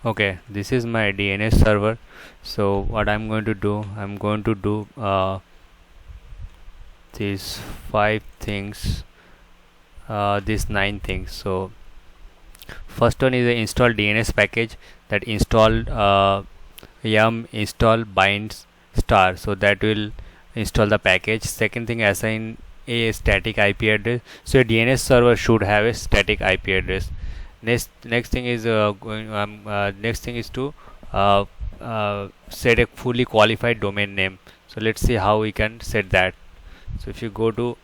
Okay, this is my DNS server. So what I'm going to do, these 5 things, these 9 things. So first one is the install DNS package, that install yum install binds star, so that will install the package. Second thing, assign a static IP address. So a DNS server should have a static IP address. Next thing is to set a fully qualified domain name. So let's see how we can set that. So if you go to,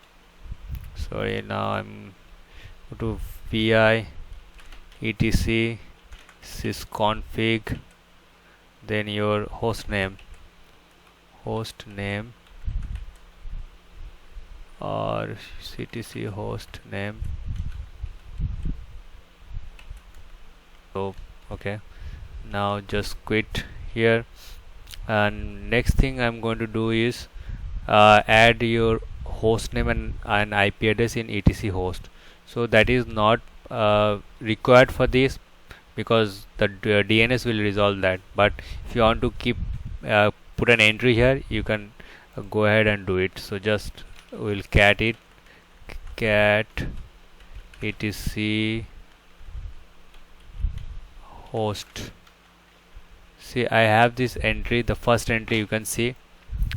sorry, now I'm go to vi etc sysconfig, then your host name or ctc host name. So okay, now just quit here, and next thing I'm going to do is add your host name and an IP address in etc host. So that is not required for this, because the DNS will resolve that. But if you want to keep put an entry here, you can go ahead and do it. So just we'll cat etc host. See, I have this entry, the first entry. You can see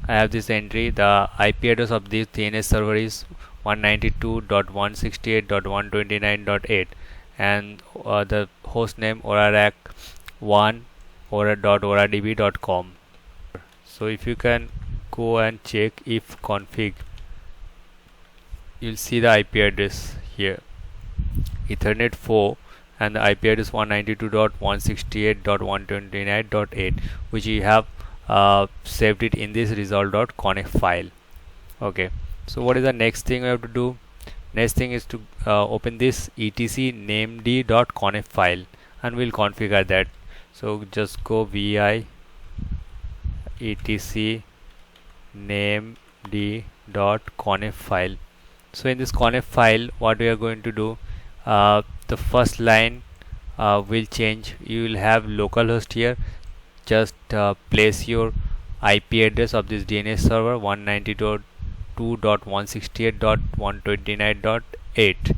I have this entry. The IP address of this DNS server is 192.168.129.8, and the host name orarak1 ora.oradb.com. So if you can go and check if config, you'll see the IP address here, Ethernet 4, and the IP address 192.168.129.8, which you have saved it in this result.conf file. Okay, so what is the next thing we have to do? Next thing is to open this etc named.conf file, and we'll configure that. So just go vi etc named.conf file. So in this conf file, what we are going to do, the first line will change. You will have localhost here. Just place your IP address of this DNS server 192.168.129.8,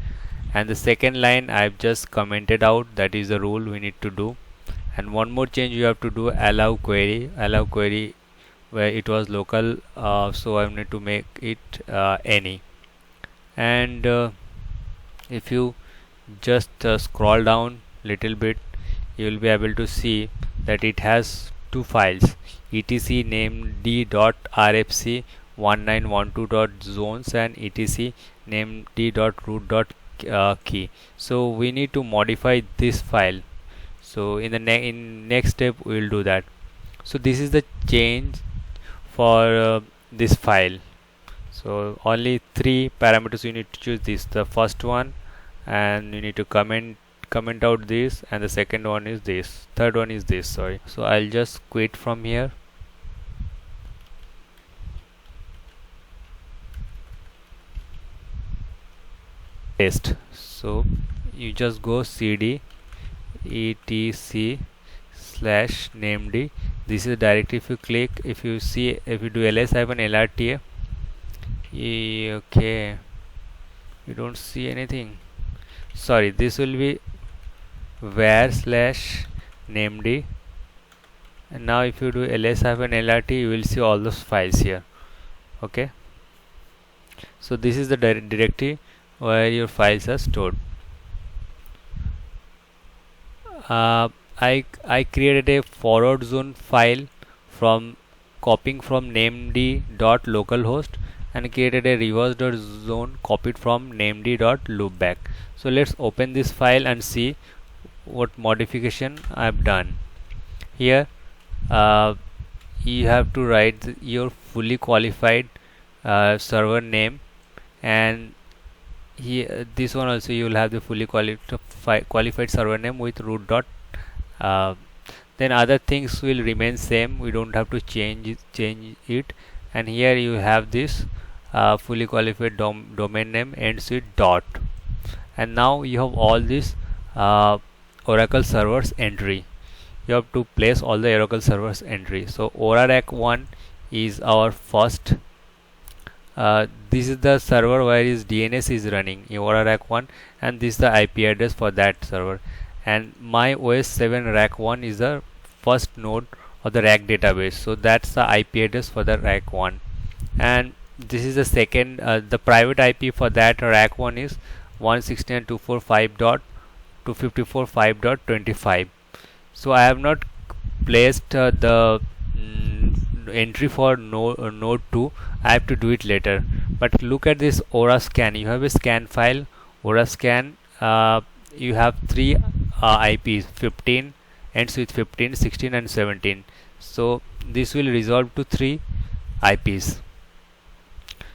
and the second line I've just commented out. That is the rule we need to do. And one more change you have to do, allow query where it was local, so I need to make it any. And if you just scroll down little bit, you will be able to see that it has 2 files, etc named.rfc 1912.zones and etc named.root.key. So we need to modify this file. So in the next step we will do that. So this is the change for this file. So only 3 parameters you need to choose. This the first one, and you need to comment out this, and the second one is this, third one is this, sorry. So I'll just quit from here. Paste. So you just go cd etc/named. This is the directory. If you click, if you do ls-lrta, okay, you don't see anything. Sorry, this will be var/named, and now if you do ls-lrt, you will see all those files here. Okay, so this is the directory where your files are stored. I created a forward zone file from copying from named.localhost, and created a reverse.zone copied from named.loopback. So let's open this file and see what modification I have done. Here you have to write your fully qualified server name, and here this one also you will have the fully qualified server name with root dot. Then other things will remain same. We don't have to change it. And here you have this fully qualified domain name ends with dot. And now you have all this Oracle servers entry. you have to place all the Oracle servers entry. So Aura Rack 1 is our first. This is the server where is DNS is running in Aura Rack 1, and this is the IP address for that server. And my OS 7 Rack 1 is the first node of the rack database, so that's the IP address for the rack 1. And this is the second, the private IP for that rack 1 is 169.245.254.5.25. so I have not placed the entry for node 2. I have to do it later. But look at this Aura scan. You have a scan file, Aura scan. You have three IPs, 15 ends with 15, 16 and 17. So this will resolve to 3 IPs.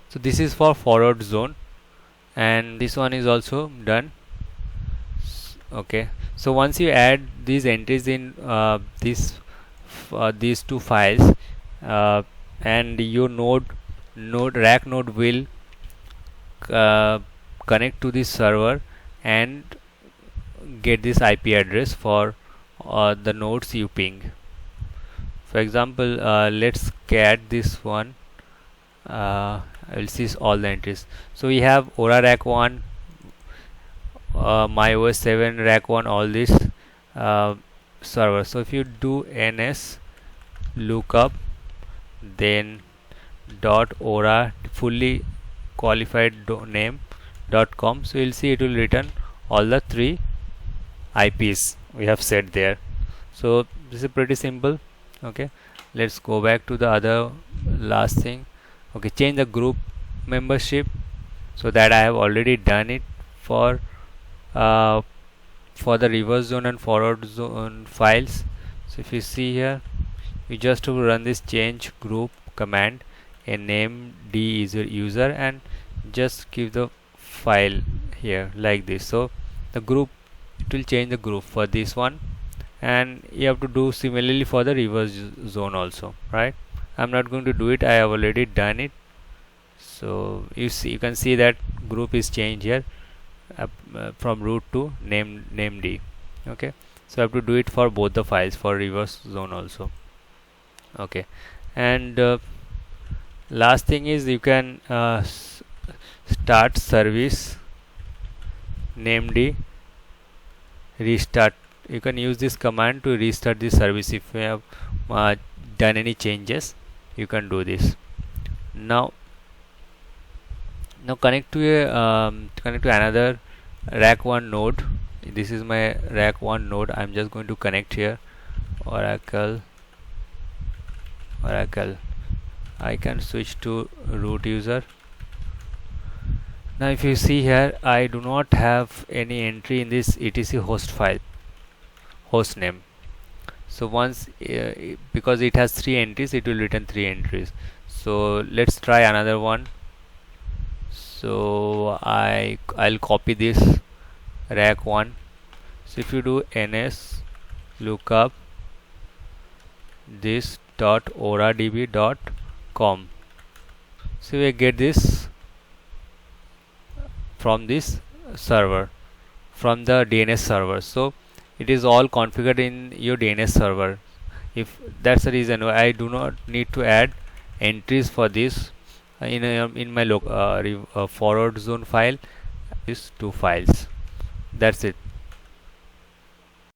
So this is for forward zone, and this one is also done. Okay, so once you add these entries in these two files, and your rack node will connect to this server and get this IP address for the nodes you ping. For example, let's get this one. I will see all the entries. So we have Aura Rack 1, my OS 7 Rack 1, all this server. So if you do ns lookup then .aura fully qualified name.com, so you'll see it will return all the 3 IPs we have set there. So this is pretty simple. Okay, let's go back to the other last thing. Okay, change the group membership, so that I have already done it for the reverse zone and forward zone files. So if you see here, you just to run this change group command and name d is your user, and just give the file here like this. So the group, it will change the group for this one, and you have to do similarly for the reverse zone also, right? I'm not going to do it, I have already done it. So you can see that group is changed here from root to name d. Okay, so I have to do it for both the files, for reverse zone also. Okay, and last thing is you can start service named restart. You can use this command to restart the service. If you have done any changes, you can do this. Now connect to another rack 1 node. This is my rack 1 node. I'm just going to connect here. Oracle. I can switch to root user. Now if you see here, I do not have any entry in this etc host file, host name. So once because it has 3 entries, it will return 3 entries. So let's try another one. So I'll copy this rack 1. So if you do ns lookup this .auradb.com, so we get this from this server, from the DNS server. So it is all configured in your DNS server. If that's the reason why I do not need to add entries for this in my forward zone file, these 2 files. That's it.